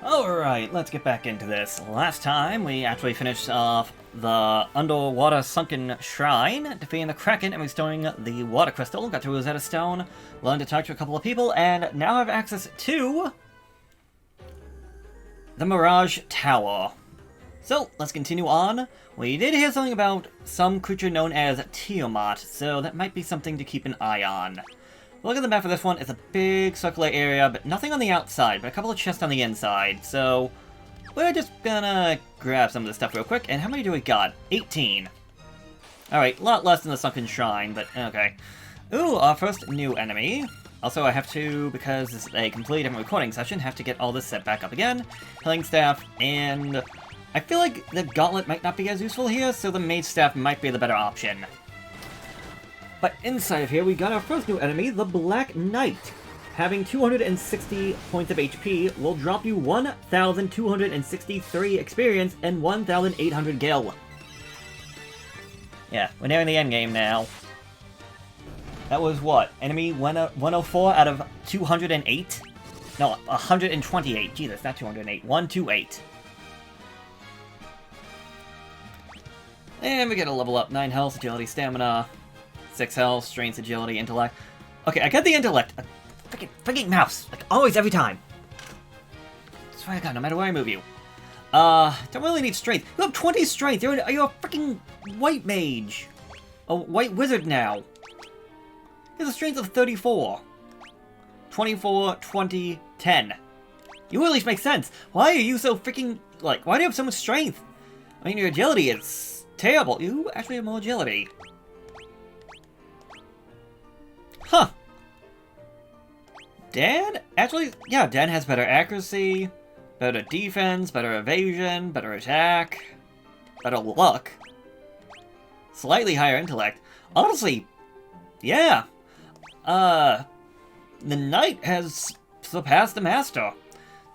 Alright, let's get back into this. Last time, we actually finished off the underwater sunken shrine, defeating the Kraken and restoring the water crystal, got to Rosetta Stone, learned to talk to a couple of people, and now have access to the Mirage Tower. So, let's continue on. We did hear something about some creature known as Tiamat, so that might be something to keep an eye on. Look at the map for this one. It's a big circular area, but nothing on the outside, but a couple of chests on the inside. So, we're just gonna grab some of this stuff real quick. And how many do we got? 18. Alright, a lot less than the Sunken Shrine, but okay. Ooh, our first new enemy. Also, I have to, because this is a completely different recording session, have to get all this set back up again. Healing Staff, and I feel like the Gauntlet might not be as useful here, so the Mage Staff might be the better option. But inside of here, we got our first new enemy, the Black Knight. Having 260 points of HP will drop you 1,263 experience and 1,800 gil. Yeah, we're nearing the end game now. That was what? Enemy 104 out of 208? No, 128. Jesus, not 208. 128. And we get a level up. 9 health, agility, stamina. 6 health, strength, agility, intellect. Okay, I got the intellect. Freaking mouse. Like, always, every time. Swear to God, no matter where I move you. Don't really need strength. You have 20 strength. You're a freaking white mage. A white wizard now. He has a strength of 34. 24, 20, 10. You at least make sense. Why are you so freaking, like, why do you have so much strength? I mean, your agility is terrible. You actually have more agility. Huh. Dan? Actually, yeah, Dan has better accuracy, better defense, better evasion, better attack, better luck, slightly higher intellect. Honestly, yeah. The Knight has surpassed the Master.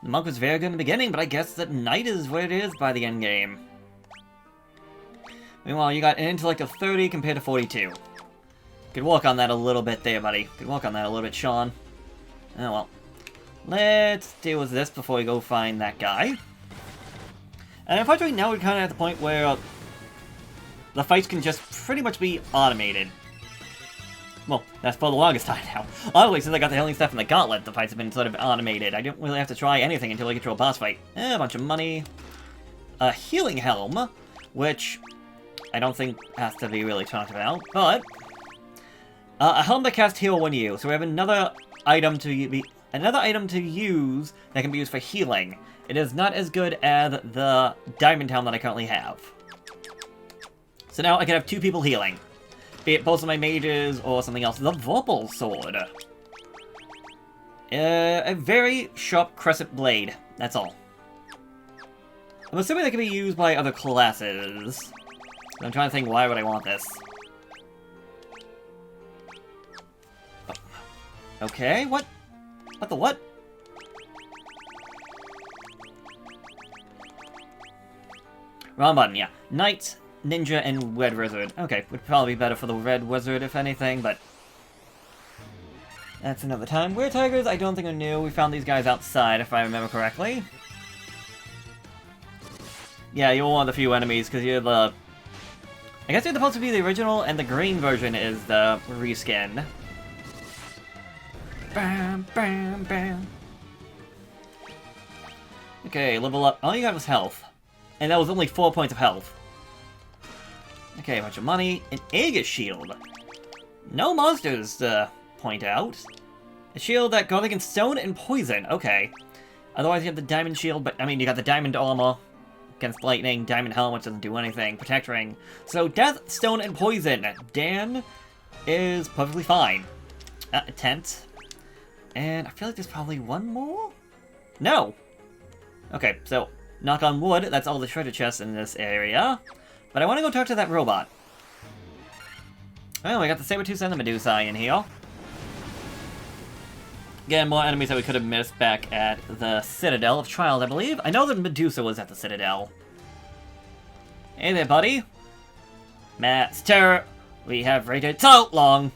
The Monk was very good in the beginning, but I guess that Knight is what it is by the end game. Meanwhile, you got an intellect of 30 compared to 42. Could work on that a little bit there, buddy. Could work on that a little bit, Sean. Oh, well. Let's deal with this before we go find that guy. And unfortunately, now we're kind of at the point where the fights can just pretty much be automated. Well, that's for the longest time now. Honestly, since I got the healing stuff in the Gauntlet, the fights have been sort of automated. I don't really have to try anything until I get to a boss fight. A bunch of money. A healing helm, which I don't think has to be really talked about, but a helm that casts heal when used. So we have another item to use that can be used for healing. It is not as good as the diamond helm that I currently have. So now I can have 2 people healing. Be it both of my mages or something else. The Vorpal Sword. A very sharp crescent blade. That's all. I'm assuming that can be used by other classes. I'm trying to think, why would I want this? Okay, what? What the what? Wrong button, yeah. Knight, Ninja, and Red Wizard. Okay, would probably be better for the Red Wizard, if anything, but that's another time. Were Tigers, I don't think are new. We found these guys outside, if I remember correctly. Yeah, you're one of the few enemies, because you're the... I guess you're supposed to be the original, and the green version is the reskin. Bam, bam, bam. Okay, level up. All you got was health. And that was only 4 points of health. Okay, a bunch of money. An Aegis shield. No monsters to point out. A shield that goes against stone and poison. Okay. Otherwise, you have the diamond shield, but I mean, you got the diamond armor against lightning, diamond helm, which doesn't do anything, protect ring. So, death, stone, and poison. Dan is perfectly fine. A tent. And I feel like there's probably one more? No! Okay, so, knock on wood, that's all the treasure chests in this area. But I want to go talk to that robot. Oh, we got the Sabertooth and the Medusa in here. Again, more enemies that we could have missed back at the Citadel of Trials, I believe. I know that Medusa was at the Citadel. Hey there, buddy. Master, we have waited so long.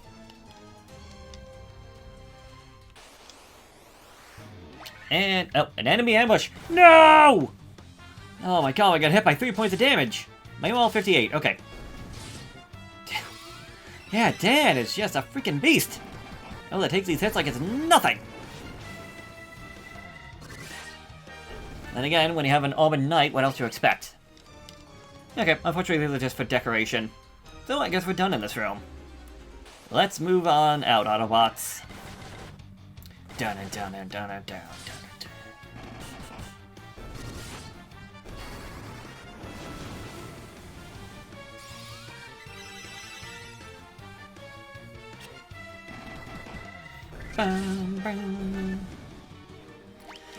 And, oh, an enemy ambush. No! Oh my god, I got hit by 3 points of damage. Manuel 58, okay. Yeah, Dan is just a freaking beast. Oh, that takes these hits like it's nothing. Then again, when you have an Auburn Knight, what else do you expect? Okay, unfortunately these are just for decoration. So I guess we're done in this room. Let's move on out, Autobots. Dun and dun and dun and dun dun.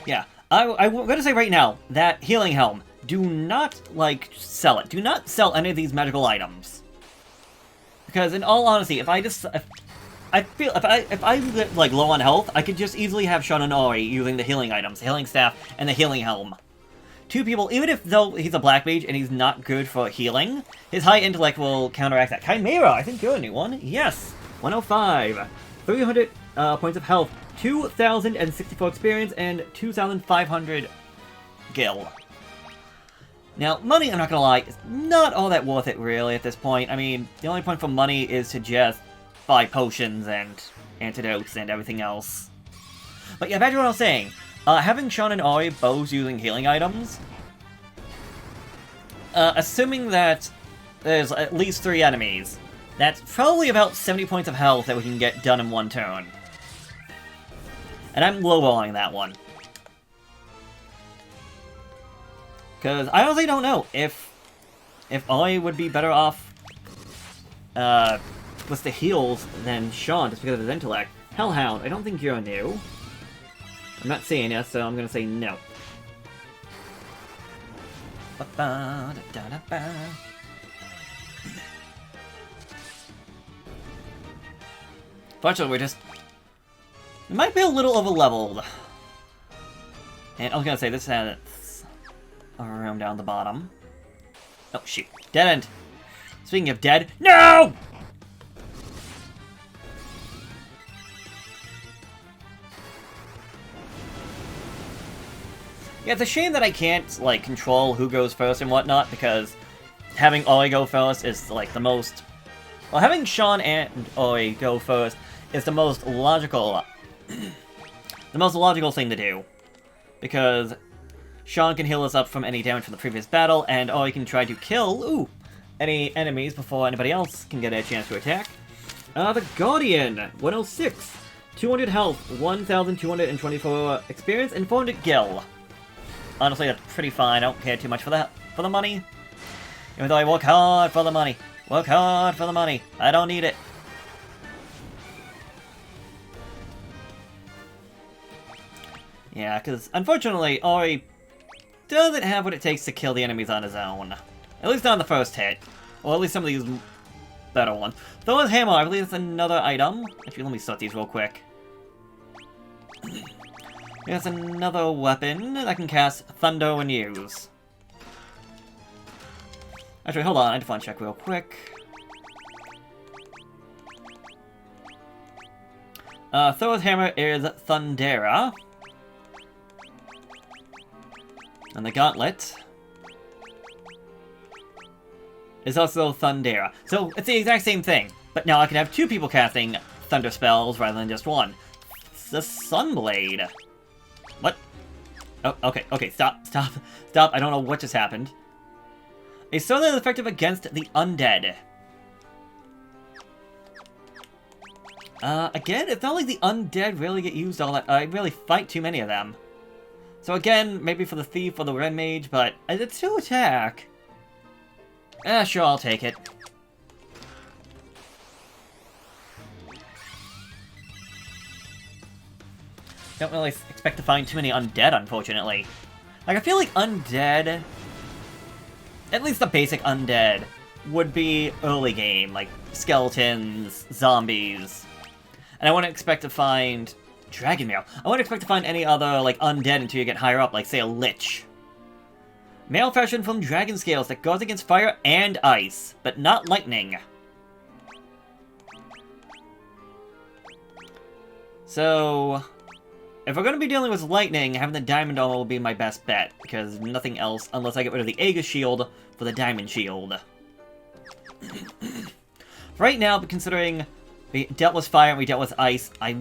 Yeah, I'm gonna say right now that Healing Helm, do not, like, sell it. Do not sell any of these magical items. Because in all honesty, if I'm like low on health, I could just easily have Sean and Ori using the healing items, the healing staff, and the healing helm. Two people, even if though he's a black mage and he's not good for healing, his high intellect will counteract that. Chimera, I think you're a new one. Yes, 105, 300 points of health, 2,064 experience, and 2,500 gil. Now, money, I'm not gonna lie, is not all that worth it, really, at this point. I mean, the only point for money is to just buy potions and antidotes and everything else. But yeah, back to what I was saying. Having Sean and Ori both using healing items, assuming that there's at least 3 enemies, that's probably about 70 points of health that we can get done in one turn. And I'm lowballing that one. Because I honestly don't know if I would be better off with the heals than Sean, just because of his intellect. Hellhound, I don't think you're new. I'm not seeing you, so I'm gonna say no. Fortunately, we're just... It might be a little over-leveled. And I was gonna say, this has a room down the bottom. Oh, shoot. Dead end. Speaking of dead... No! Yeah, it's a shame that I can't, like, control who goes first and whatnot, because having Ori go first is, like, the most... Well, having Sean and Ori go first is the most logical... the most logical thing to do. Because Sean can heal us up from any damage from the previous battle, and Ori can try to kill, any enemies before anybody else can get a chance to attack. The Guardian, 106. 200 health, 1,224 experience, and 400 gil. Honestly, that's pretty fine. I don't care too much for that, for the money. Even though I work hard for the money. Work hard for the money. I don't need it. Yeah, because unfortunately, Ori doesn't have what it takes to kill the enemies on his own. At least not on the first hit. Or at least some of these better ones. Thor's Hammer, I believe that's another item. Actually, let me sort these real quick. Here's another weapon that can cast Thunder and use. Actually, hold on, I have to check real quick. Thor's Hammer is Thundera. And the Gauntlet is also Thundera. So, it's the exact same thing. But now I can have 2 people casting Thunder spells rather than just 1. It's the Sunblade. What? Oh, okay, stop. I don't know what just happened. A sword that is effective against the undead. Again, it's not like the undead really get used all that. I really fight too many of them. So again, maybe for the Thief or the Red Mage, but it's 2 attack. Sure, I'll take it. Don't really expect to find too many undead, unfortunately. Like, I feel like undead, at least the basic undead, would be early game, like skeletons, zombies. And I wouldn't expect to find Dragon Mail. I wouldn't expect to find any other, like, undead until you get higher up, like, say, a Lich. Mail fashioned from dragon scales that goes against fire and ice, but not lightning. So... if we're going to be dealing with lightning, having the diamond armor will be my best bet, because nothing else, unless I get rid of the Aegis shield for the diamond shield. Right now, considering we dealt with fire and we dealt with ice, I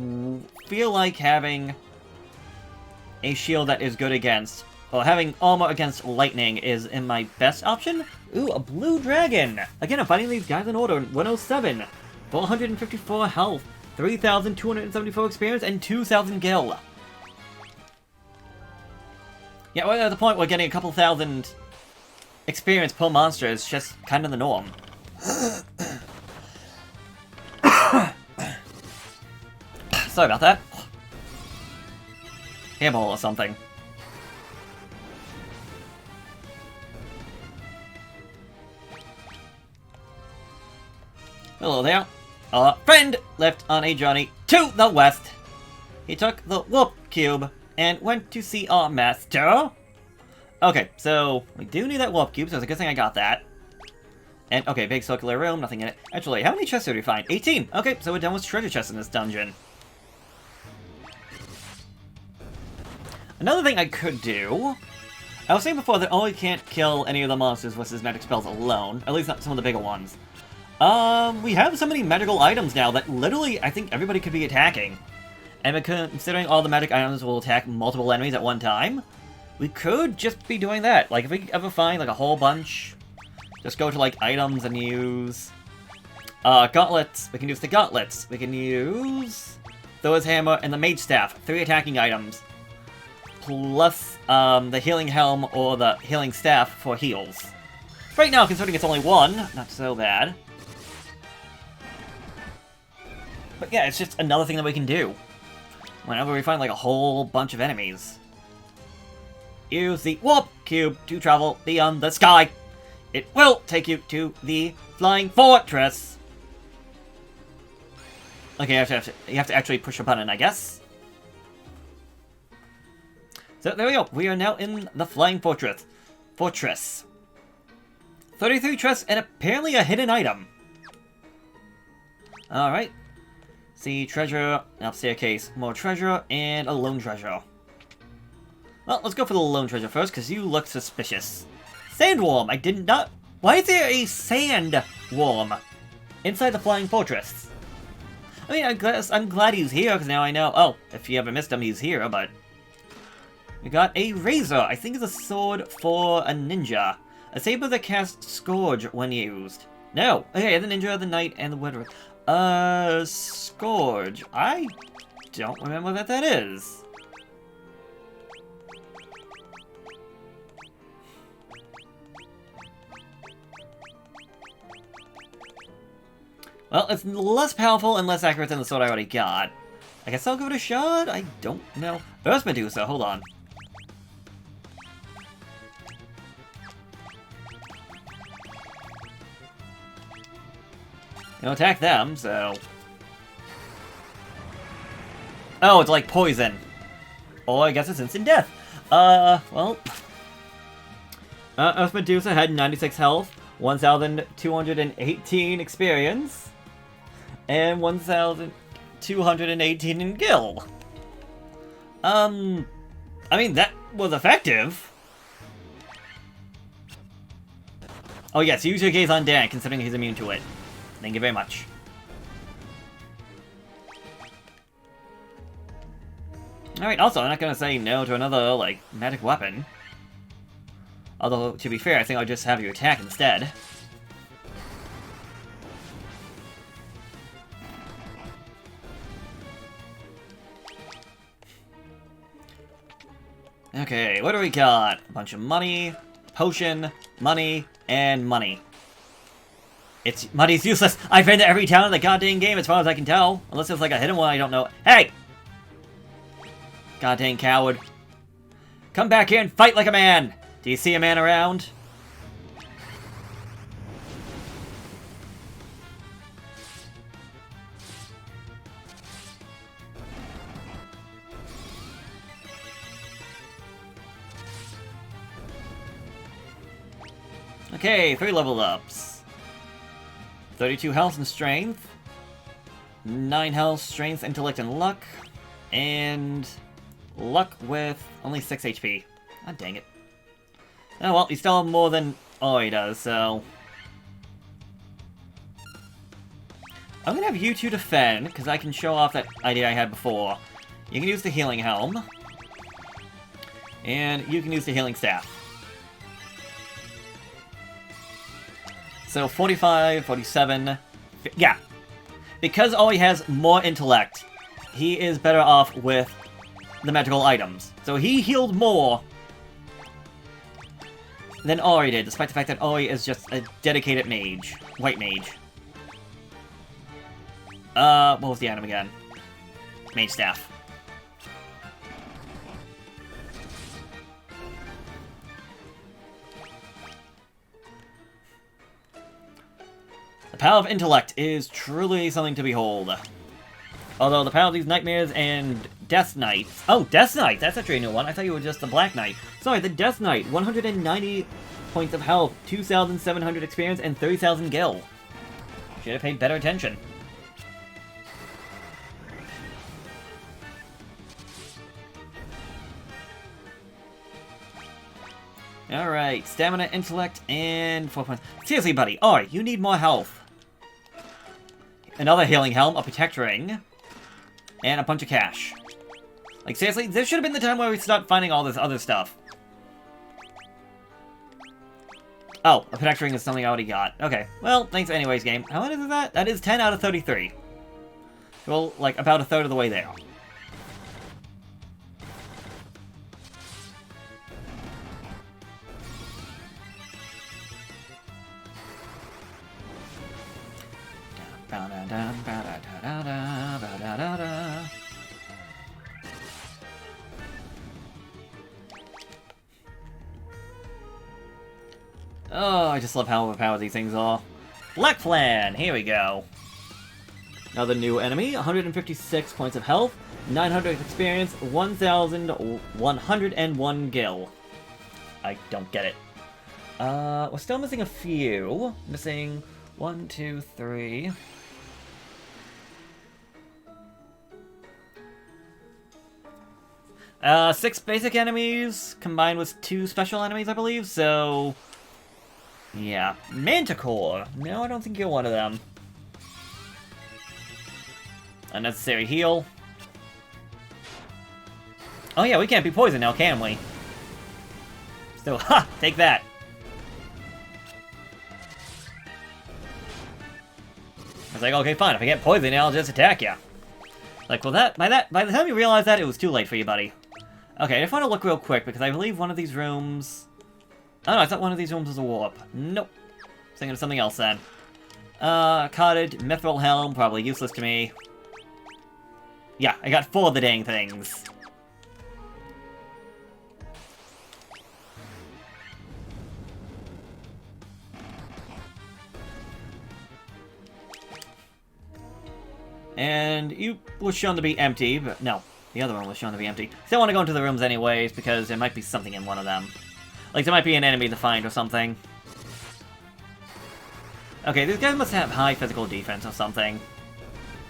feel like having a shield that is good against, or having armor against lightning is in my best option. Ooh, a blue dragon! Again, I'm fighting these guys in order. 107, 454 health, 3,274 experience, and 2,000 gil. Yeah, we're at the point where getting a couple thousand experience per monster is just kind of the norm. Sorry about that. Hairball or something. Hello there. Our friend left on a journey to the west. He took the Warp Cube and went to see our master. Okay, so we do need that Warp Cube, so it's a good thing I got that. And, okay, big circular room, nothing in it. Actually, how many chests did we find? 18! Okay, so we're done with treasure chests in this dungeon. Another thing I could do... I was saying before that only can't kill any of the monsters with his magic spells alone. At least not some of the bigger ones. We have so many magical items now that literally I think everybody could be attacking. And considering all the magic items will attack multiple enemies at one time, we could just be doing that. Like, if we ever find, like, a whole bunch... Just go to, like, items and use... gauntlets. We can use the gauntlets. We can use... Thor's hammer and the mage staff. 3 attacking items. Plus, the healing helm or the healing staff for heals. Right now, considering it's only 1, not so bad. But yeah, it's just another thing that we can do. Whenever we find, like, a whole bunch of enemies. Use the Warp Cube to travel beyond the sky. It will take you to the Flying Fortress. Okay, you have to actually push a button, I guess. So there we go. We are now in the Flying Fortress. 33 chests and apparently a hidden item. Alright. See, treasure, up staircase, more treasure, and a lone treasure. Well, let's go for the lone treasure first, because you look suspicious. Sandworm! I did not... Why is there a sand worm inside the Flying Fortress? I mean, I'm glad he's here, because now I know... Oh, if you ever missed him, he's here, but... We got a razor. I think it's a sword for a ninja. A saber that casts Scourge when used. No. Okay, the ninja, the knight, and the widower. Scourge. I don't remember what that is. Well, it's less powerful and less accurate than the sword I already got. I guess I'll give it a shot? I don't know. Earth Medusa, hold on. You know, attack them, so... Oh, it's like poison. Or I guess it's instant death. Well... Earth Medusa had 96 health, 1,218 experience, and 1,218 in gil. I mean, that was effective. Oh yes, use your gaze on Dan, considering he's immune to it. Thank you very much. Alright, also, I'm not gonna say no to another, like, magic weapon. Although, to be fair, I think I'll just have you attack instead. Okay, what do we got? A bunch of money, potion, money, and money. Money's useless. I've been to every town in the goddamn game as far as I can tell. Unless there's like a hidden one I don't know. Hey! Goddamn coward. Come back here and fight like a man! Do you see a man around? Okay, 3 level ups. 32 health and strength. 9 health, strength, intellect, and luck. And luck with only 6 HP. Ah, dang it. Oh well, you still have more than Ori does, so... I'm gonna have you two defend, because I can show off that idea I had before. You can use the Healing Helm. And you can use the Healing Staff. So 45, 47... Yeah. Because Ori has more intellect, he is better off with the magical items. So he healed more than Ori did, despite the fact that Ori is just a dedicated mage. White mage. What was the item again? Mage Staff. The power of intellect is truly something to behold. Although the power of these nightmares and Death Knights... Oh, Death Knight! That's actually a new one. I thought you were just the Black Knight. Sorry, the Death Knight. 190 points of health, 2,700 experience, and 30,000 gil. Should have paid better attention. Alright, stamina, intellect, and 4 points. Seriously, buddy. Alright, you need more health. Another healing helm, a protect ring, and a bunch of cash. Like, seriously, this should have been the time where we start finding all this other stuff. Oh, a protect ring is something I already got. Okay, well, thanks anyways, game. How much is that? That is 10 out of 33. Well, like, about a third of the way there. Oh, I just love how overpowered these things are. Black Plan! Here we go. Another new enemy, 156 points of health, 900 experience, 1,101 gil. I don't get it. We're still missing a few. Missing 1, 2, 3... 6 basic enemies, combined with 2 special enemies, I believe, so... Yeah. Manticore! No, I don't think you're one of them. Unnecessary heal. Oh yeah, we can't be poisoned now, can we? So, ha! Take that! I was like, okay, fine, if I get poisoned, I'll just attack you. Like, well by the time you realize that, it was too late for you, buddy. Okay, I just want to look real quick, because I believe one of these rooms... Oh no, I thought one of these rooms was a warp. Nope. Thinking of something else then. Cottage, Mithril Helm, probably useless to me. Yeah, I got 4 of the dang things. And you was shown to be empty, but no. The other one was shown to be empty. Still want to go into the rooms anyways, because there might be something in one of them. Like, there might be an enemy to find or something. Okay, these guys must have high physical defense or something.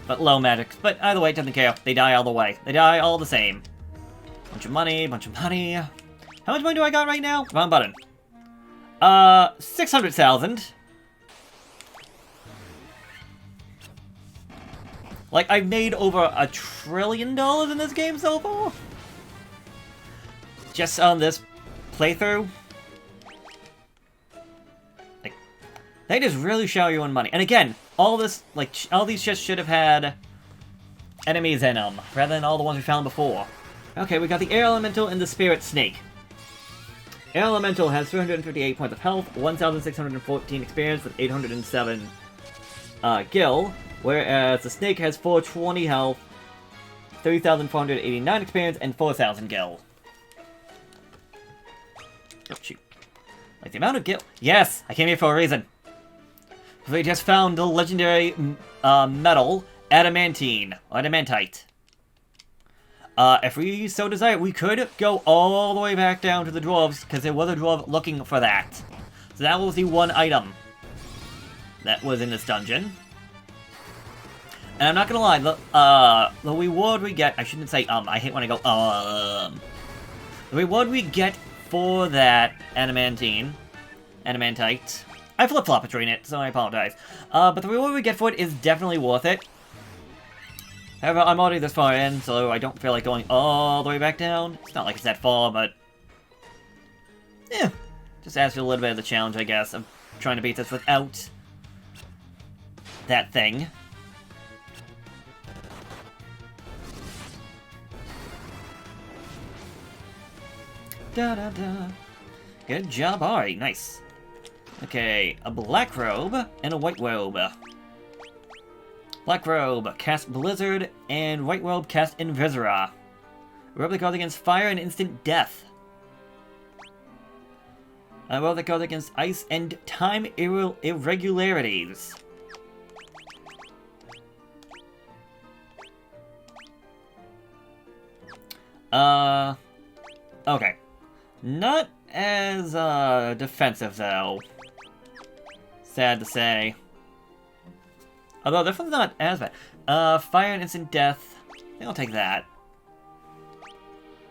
But low magic. But either way, it doesn't care. They die all the way. They die all the same. Bunch of money, bunch of money. How much money do I got right now? Wrong button. 600,000. Like, I've made over $1 trillion in this game so far. Just on this playthrough. Like, they just really shower you in money. And again, all this, like, all these chests should have had enemies in them, rather than all the ones we found before. Okay, we got the Air Elemental and the Spirit Snake. Air Elemental has 358 points of health, 1,614 experience with 807 gil, whereas the Snake has 420 health, 3,489 experience, and 4,000 gil. Oh, shoot. Like, the amount of gil... Yes! I came here for a reason. We just found the legendary metal, Adamantine, or Adamantite. If we so desire, we could go all the way back down to the dwarves, because there was a dwarf looking for that. So that was the one item that was in this dungeon. And I'm not gonna lie, the reward we get, I shouldn't say I hate when I go the reward we get for that Adamantite, I flip-flop between it, so I apologize. But the reward we get for it is definitely worth it. However, I'm already this far in, so I don't feel like going all the way back down. It's not like it's that far, but... yeah. Just adds to a little bit of the challenge, I guess, of trying to beat this without... that thing. Da-da-da. Good job, Ari. Nice. Okay, a black robe and a white robe. Black robe, cast Blizzard, and white robe, cast Invisora. Robe that goes against fire and instant death. A robe that goes against ice and time irregularities. Okay. Not as, defensive, though. Sad to say. Although, this one's not as bad. Fire and instant death. I think I'll take that.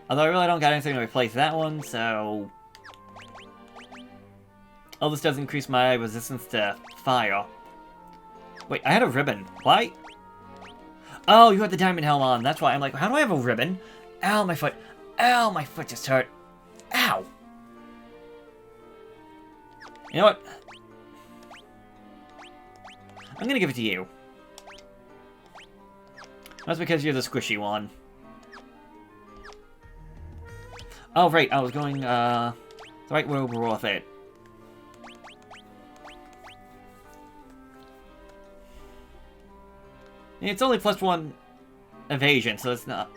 Although I really don't got anything to replace that one, so... oh, this does increase my resistance to fire. Wait, I had a ribbon. Why? Oh, you had the diamond helm on. That's why I'm like, how do I have a ribbon? Ow, my foot. Ow, my foot just hurt. Ow. You know what? I'm gonna give it to you. That's because you're the squishy one. Oh, right, I was going, the right robe worth it. It's only +1 evasion, so it's not...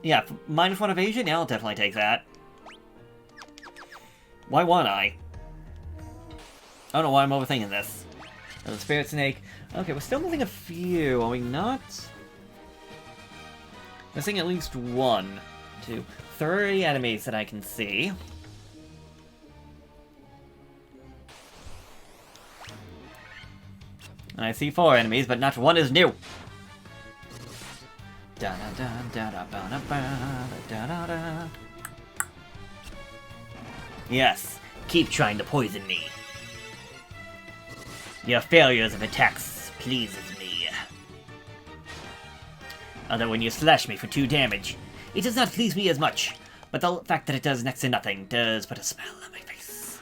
yeah, -1 evasion? Yeah, I'll definitely take that. Why won't I? I don't know why I'm overthinking this. The Spirit Snake. Okay, we're still missing a few, are we not? Missing at least 1, 2, 3 enemies that I can see. And I see 4 enemies, but not 1 is new. Yes, keep trying to poison me. Your failures of attacks pleases me. Although when you slash me for 2 damage, it does not please me as much, but the fact that it does next to nothing does put a smile on my face.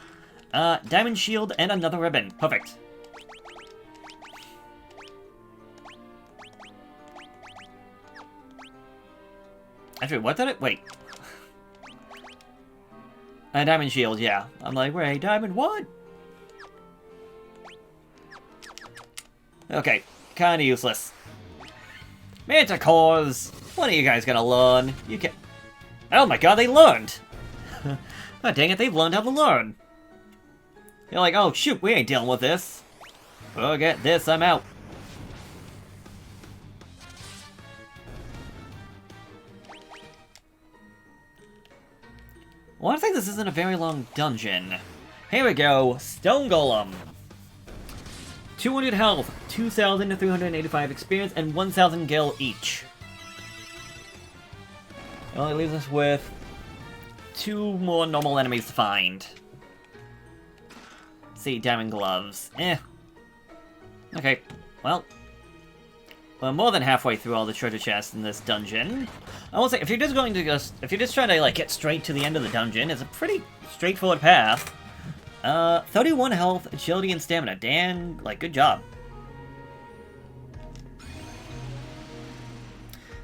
Diamond shield and another ribbon. Perfect. Actually, what did it? Wait. A diamond shield, yeah. I'm like, wait, diamond what? Okay, kinda useless. Manticores! When are you guys gonna learn? You can... oh my god, they learned! God dang it, they've learned how to learn! You're like, oh shoot, we ain't dealing with this. Forget this, I'm out. Well, I think this isn't a very long dungeon. Here we go, Stone Golem. 200 health, 2,385 experience, and 1,000 gil each. It only leaves us with 2 more normal enemies to find. Let's see, diamond gloves. Eh. Okay, well. We're more than halfway through all the treasure chests in this dungeon. I will say, if you're just trying to, like, get straight to the end of the dungeon, it's a pretty straightforward path. 31 health, agility, and stamina. Dan, like, good job.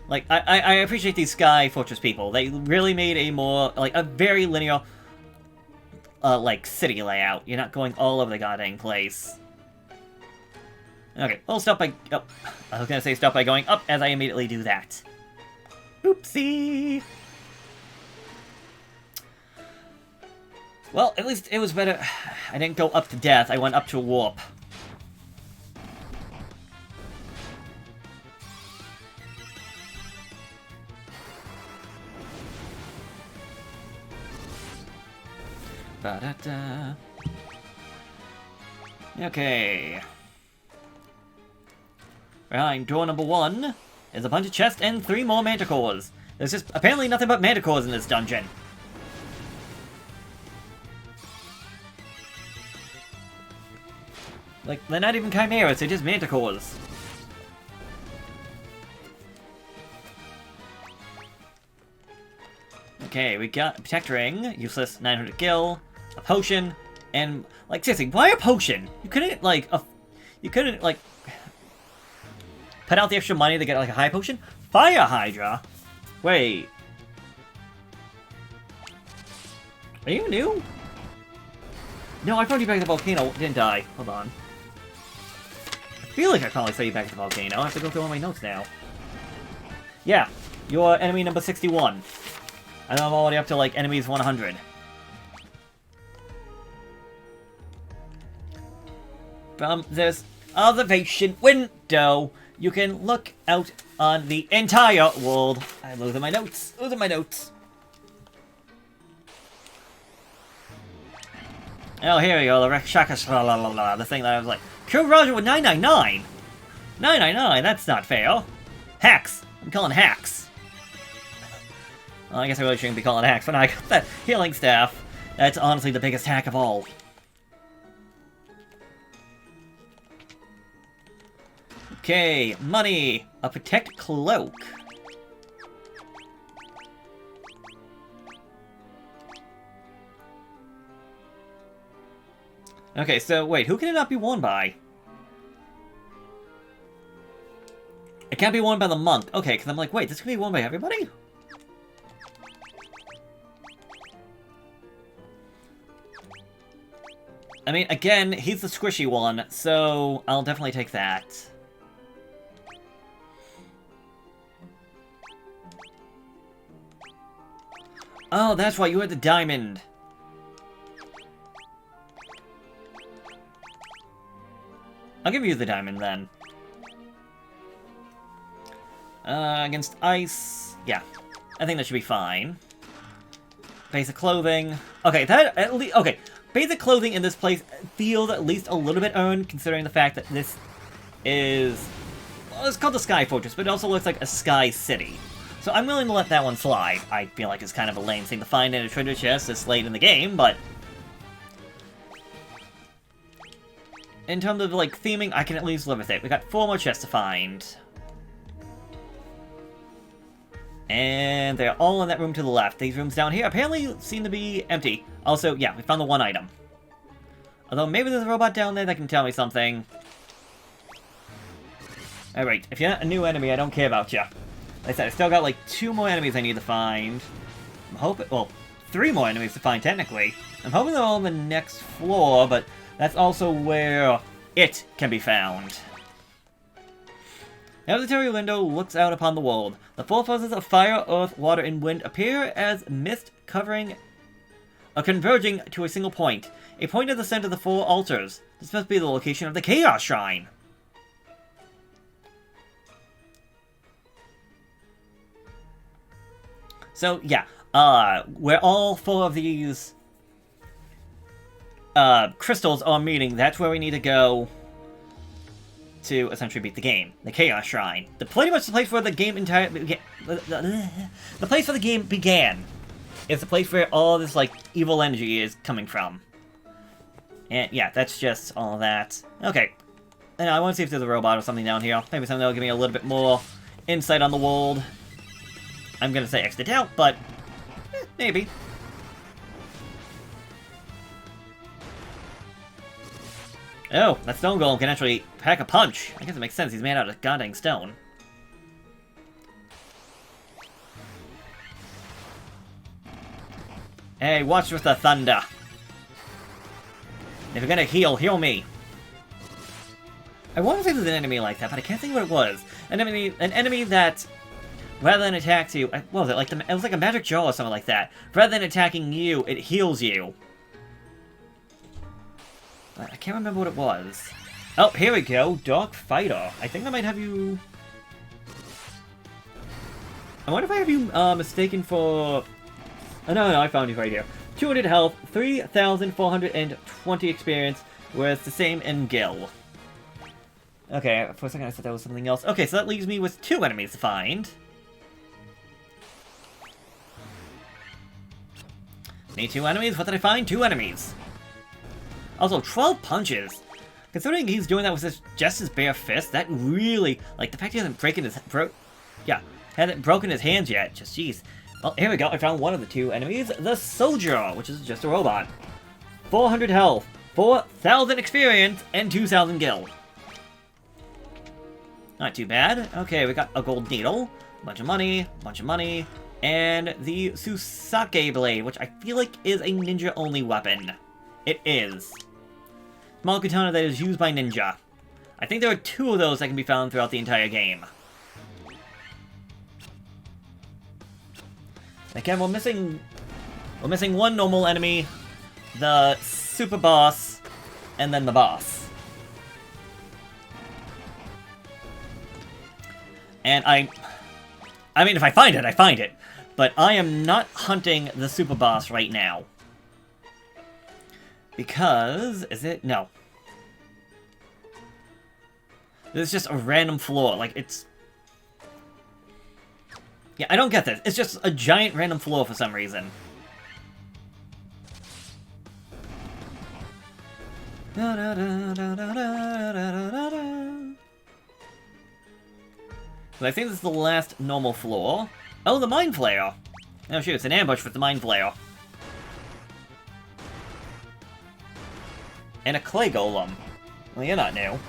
Like, I appreciate these Sky Fortress people. They really made a more, like, a very linear, like, city layout. You're not going all over the goddamn place. Okay, we'll stop by... oh, I was gonna say stop by going up, as I immediately do that. Oopsie! Well, at least it was better. I didn't go up to death, I went up to a warp. Ba-da-da. Okay. Behind door number 1 is a bunch of chests and 3 more manticores. There's just apparently nothing but manticores in this dungeon. Like, they're not even chimeras, they're just manticores. Okay, we got a Protect Ring, useless 900 gil, a potion, and, like, seriously, why a potion? You couldn't, like, put out the extra money to get, like, a high potion? Fire Hydra? Wait. Are you new? No, I found you back at the volcano, didn't I? Hold on. I feel like I probably saw you back at the volcano. I have to go through all my notes now. Yeah, you're enemy number 61. And I'm already up to, like, enemies 100. From this observation window, you can look out on the entire world. I'm losing my notes. Losing my notes. Oh, here we go. The Shaka the thing that I was like, kill Roger with 999. 999. That's not fair. Hacks. I'm calling hacks. Well, I guess I really shouldn't be calling hacks, but I got that healing staff. That's honestly the biggest hack of all. Okay, money. A Protect Cloak. Okay, so wait, who can it not be worn by? It can't be worn by the monk. Okay, because I'm like, wait, this can be worn by everybody? I mean, again, he's the squishy one, so I'll definitely take that. Oh, that's why you had the diamond. I'll give you the diamond, then. Against ice... Yeah. I think that should be fine. Basic clothing... Okay, that at least... Okay, basic clothing in this place feels at least a little bit earned, considering the fact that this is... Well, it's called the Sky Fortress, but it also looks like a Sky City. So I'm willing to let that one slide. I feel like it's kind of a lame thing to find in a treasure chest this late in the game, but... In terms of, like, theming, I can at least live with it. We got 4 more chests to find. And they're all in that room to the left. These rooms down here apparently seem to be empty. Also, yeah, we found the one item. Although maybe there's a robot down there that can tell me something. Alright, if you're not a new enemy, I don't care about you. Like I said, I still got, like, 2 more enemies I need to find. I'm hoping... Well, 3 more enemies to find, technically. I'm hoping they're all on the next floor, but... That's also where it can be found. The observatory window looks out upon the world. The 4 forces of fire, earth, water, and wind appear as mist covering converging to a single point. A point at the center of the 4 altars. This must be the location of the Chaos Shrine. So, yeah. Where all 4 of these... crystals are meeting, that's where we need to go to essentially beat the game. The Chaos Shrine. Pretty much the place where the game the place where the game began. It's the place where all this, like, evil energy is coming from. And, yeah, that's just all of that. Okay. And I want to see if there's a robot or something down here. Maybe something that'll give me a little bit more insight on the world. I'm gonna say extra doubt, but... maybe. Oh, that stone golem can actually pack a punch. I guess it makes sense, he's made out of goddamn stone. Hey, watch with the thunder. If you're gonna heal, heal me. I want to say there's an enemy like that, but I can't think what it was. An enemy that, rather than attack you, what was it? Like it was like a magic jaw or something like that. Rather than attacking you, it heals you. I can't remember what it was. Oh, here we go. Dark Fighter. I think I might have you... I wonder if I have you mistaken for... Oh, no, I found you right here. 200 health, 3,420 experience, where it's the same in Gil. Okay, for a second I thought that was something else. Okay, so that leaves me with 2 enemies to find. Need 2 enemies? What did I find? 2 enemies. Also, 12 punches. Considering he's doing that with just his bare fist, that really... Like, the fact he hasn't hasn't broken his hands yet. Just, jeez. Well, here we go. I found one of the 2 enemies. The Soldier, which is just a robot. 400 health, 4,000 experience, and 2,000 gil. Not too bad. Okay, we got a gold needle, bunch of money, and the Susake Blade, which I feel like is a ninja-only weapon. It is. Small katana that is used by ninja. I think there are 2 of those that can be found throughout the entire game. Again, we're missing 1 normal enemy, the super boss, and then the boss. And I mean, if I find it, I find it. But I am not hunting the super boss right now. Because, is it? No. This is just a random floor. Like, it's... Yeah, I don't get this. It's just a giant random floor for some reason. But I think this is the last normal floor. Oh, the Mind Flayer! Oh shoot, it's an ambush with the Mind Flayer. And a Clay Golem. Well, you're not new.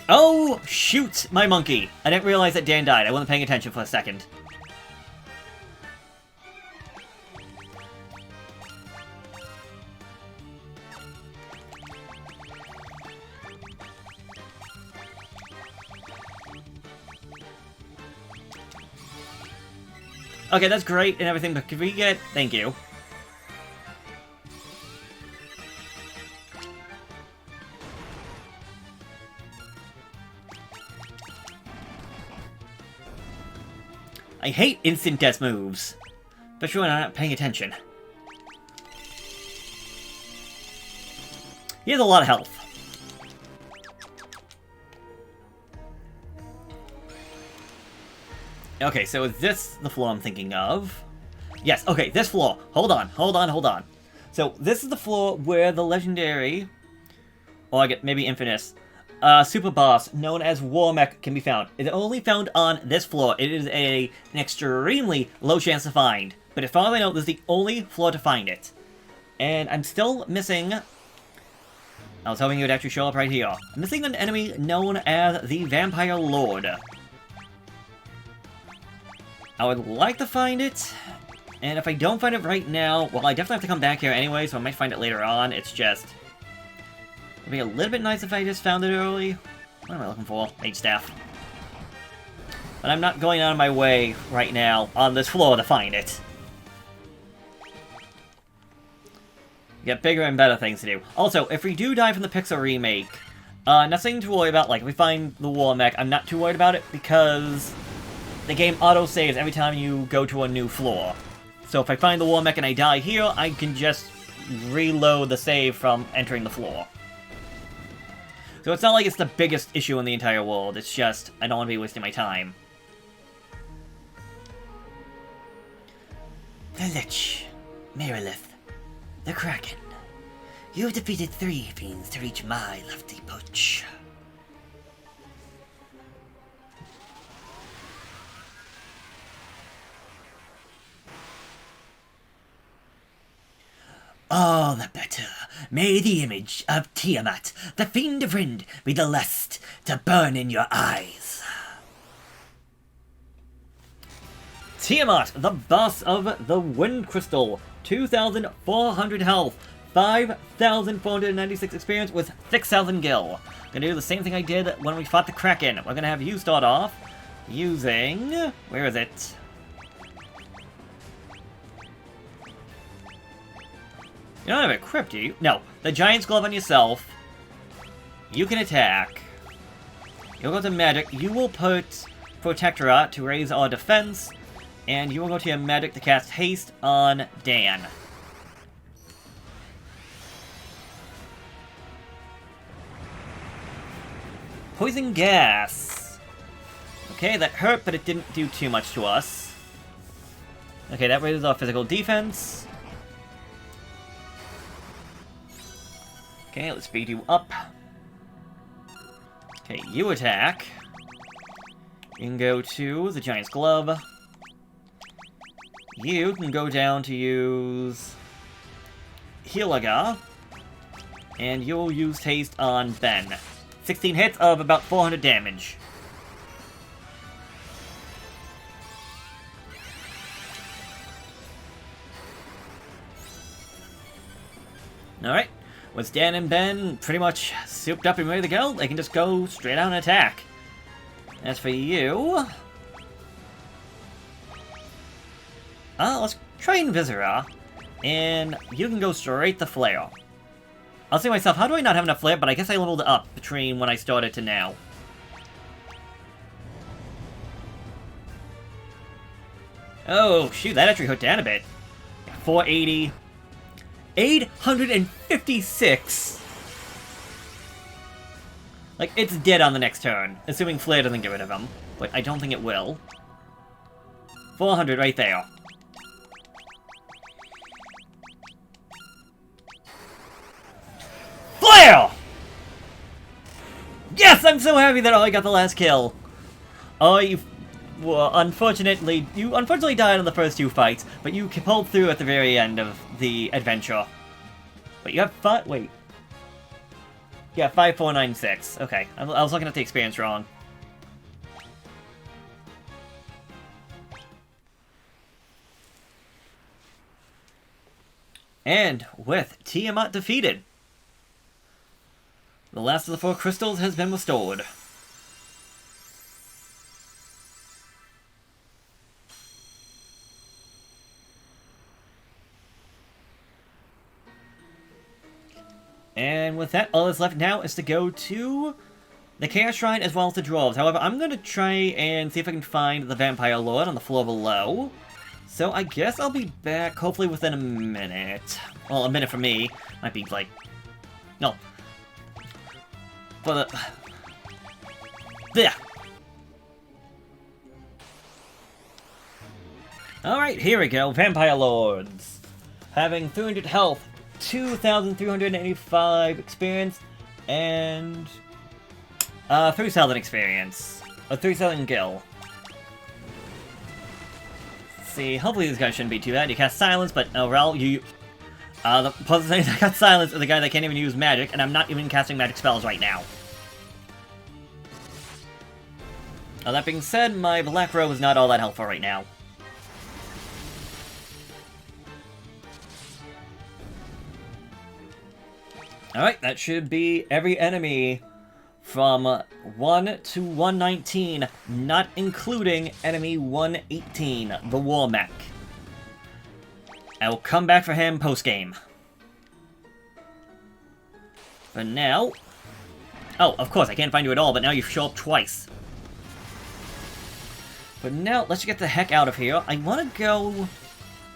Oh, shoot! My monkey! I didn't realize that Dan died. I wasn't paying attention for a second. Okay, that's great and everything, but can we get... Thank you. I hate instant death moves. Especially when I'm not paying attention. He has a lot of health. Okay, so is this the floor I'm thinking of? Yes, okay, this floor. Hold on. So, this is the floor where the legendary, or I get maybe infamous, super boss known as Warmech can be found. It's only found on this floor. It is an extremely low chance to find. But as far as I know, this is the only floor to find it. And I'm still missing... I was hoping it would actually show up right here. I'm missing an enemy known as the Vampire Lord. I would like to find it, and if I don't find it right now, well, I definitely have to come back here anyway, so I might find it later on. It's just... It'd be a little bit nice if I just found it early. What am I looking for? Mage Staff. But I'm not going out of my way right now on this floor to find it. We got bigger and better things to do. Also, if we do die from the Pixel remake, nothing to worry about. Like, if we find the Warmech, I'm not too worried about it, because... the game auto-saves every time you go to a new floor. So if I find the Warmech and I die here, I can just reload the save from entering the floor. So it's not like it's the biggest issue in the entire world, it's just, I don't want to be wasting my time. The Lich, Merilith, the Kraken. You've defeated 3 fiends to reach my lofty perch. All the better. May the image of Tiamat, the Fiend of Wind, be the last to burn in your eyes. Tiamat, the boss of the Wind Crystal. 2,400 health, 5,496 experience with 6,000 gil. Gonna do the same thing I did when we fought the Kraken. We're gonna have you start off using... where is it? You don't have it equipped, do you? No. The Giant's Glove on yourself. You can attack. You'll go to Magic. You will put Protectorate to raise our defense. And you will go to your Magic to cast Haste on Dan. Poison gas. Okay, that hurt, but it didn't do too much to us. Okay, that raises our physical defense. Okay, let's speed you up. Okay, you attack. You can go to the Giant's Glove. You can go down to use Healaga. And you'll use Haste on Ben. 16 hits of about 400 damage. Alright. With Dan and Ben pretty much souped up and ready to go, they can just go straight out and attack. As for you... let's try Invisora. And you can go straight to Flare. I'll say myself, how do I not have enough Flare? But I guess I leveled it up between when I started to now. Oh, shoot, that actually hurt down a bit. 480. 856! Like, it's dead on the next turn, assuming Flare doesn't get rid of him. But I don't think it will. 400 right there. Flare! Yes, I'm so happy that I got the last kill. Oh, you unfortunately died in the first two fights, but you pulled through at the very end of the adventure. But you have wait. Yeah, 5496. Okay, I was looking at the experience wrong. And with Tiamat defeated, the last of the 4 crystals has been restored. And with that, all that's left now is to go to the Chaos Shrine as well as the Dwarves. However, I'm going to try and see if I can find the Vampire Lord on the floor below. So I guess I'll be back hopefully within a minute. Well, a minute for me. Might be like... No. For the... There! Alright, here we go. Vampire Lords. Having 300 health, 2,385 experience, and 3,000 experience. Or 3,000 gil. Let's see, hopefully this guy shouldn't be too bad. You cast Silence, but Rel, the person saying I got Silence is the guy that can't even use magic, and I'm not even casting magic spells right now. Now that being said, my Black Robe is not all that helpful right now. Alright, that should be every enemy from 1 to 119, not including enemy 118, the War Mech. I will come back for him post-game. For now... Oh, of course, I can't find you at all, but now you show up twice. But now, let's get the heck out of here. I want to go...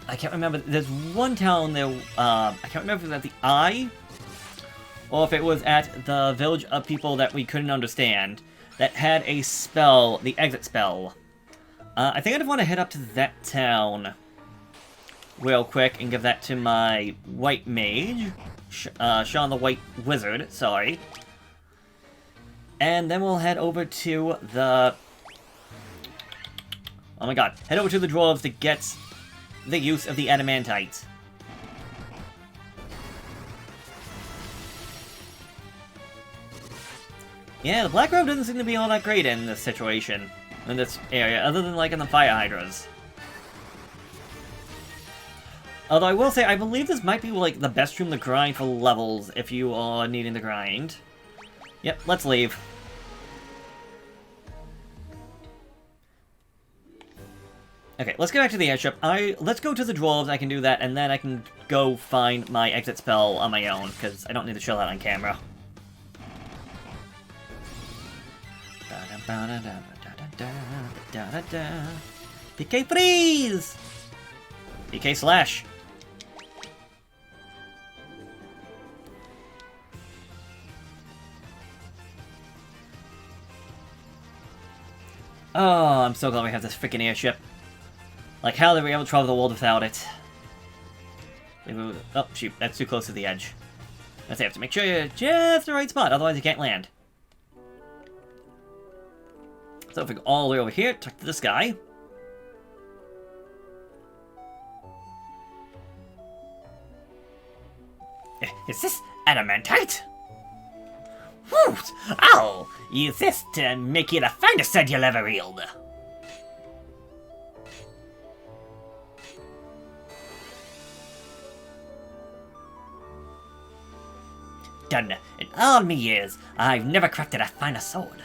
I can't remember. There's one town there... I can't remember if it was at the Eye... or if it was at the village of people that we couldn't understand, that had a spell, the exit spell. I think I'd want to head up to that town real quick and give that to my white mage, Sean the White Wizard, sorry. And then we'll head over to the... Oh my god, head over to the Dwarves to get the use of the Adamantite. Yeah, the Black Robe doesn't seem to be all that great in this situation, in this area, other than like in the Fire Hydras. Although I will say, I believe this might be like the best room to grind for levels if you are needing to grind. Yep, let's leave. Okay, let's get back to the airship. Let's go to the Dwarves, I can do that, and then I can go find my exit spell on my own, because I don't need to show that on camera. PK freeze! PK slash! Oh, I'm so glad we have this freaking airship. Like, how did we able to travel the world without it? Oh, shoot, that's too close to the edge. I have to make sure you're just the right spot, otherwise you can't land. So if we go all the way over here, talk to this guy. Is this adamantite? Woot! I'll use this to make you the finest stud you'll ever wield. Done. In all me years, I've never crafted a finer sword.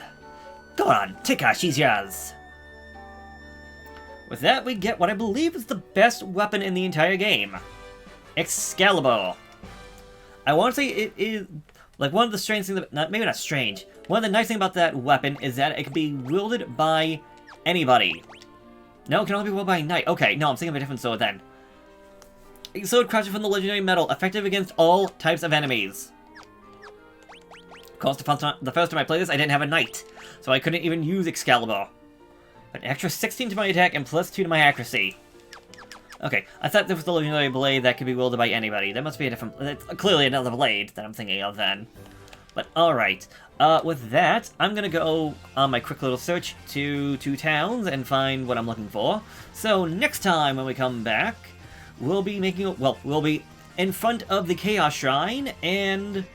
Go on, take her, she's yours. With that, we get what I believe is the best weapon in the entire game. Excalibur. I want to say it is, like, one of the strange things, maybe not strange, one of the nice things about that weapon is that it can be wielded by anybody. No, it can only be wielded by a knight. Okay, no, I'm thinking of a different sword then. A sword crafted from the legendary metal, effective against all types of enemies. Of course, the first time I played this, I didn't have a knight, so I couldn't even use Excalibur. An extra 16 to my attack and plus 2 to my accuracy. Okay, I thought this was the legendary blade that could be wielded by anybody. There must be a different... It's clearly another blade that I'm thinking of then. But alright. With that, I'm gonna go on my quick little search to 2 towns and find what I'm looking for. So next time when we come back, we'll be making... Well, we'll be in front of the Chaos Shrine, and...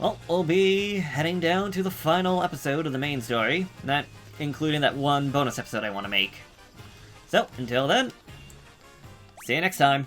Well, we'll be heading down to the final episode of the main story. That including that one bonus episode I want to make. So, until then... See you next time.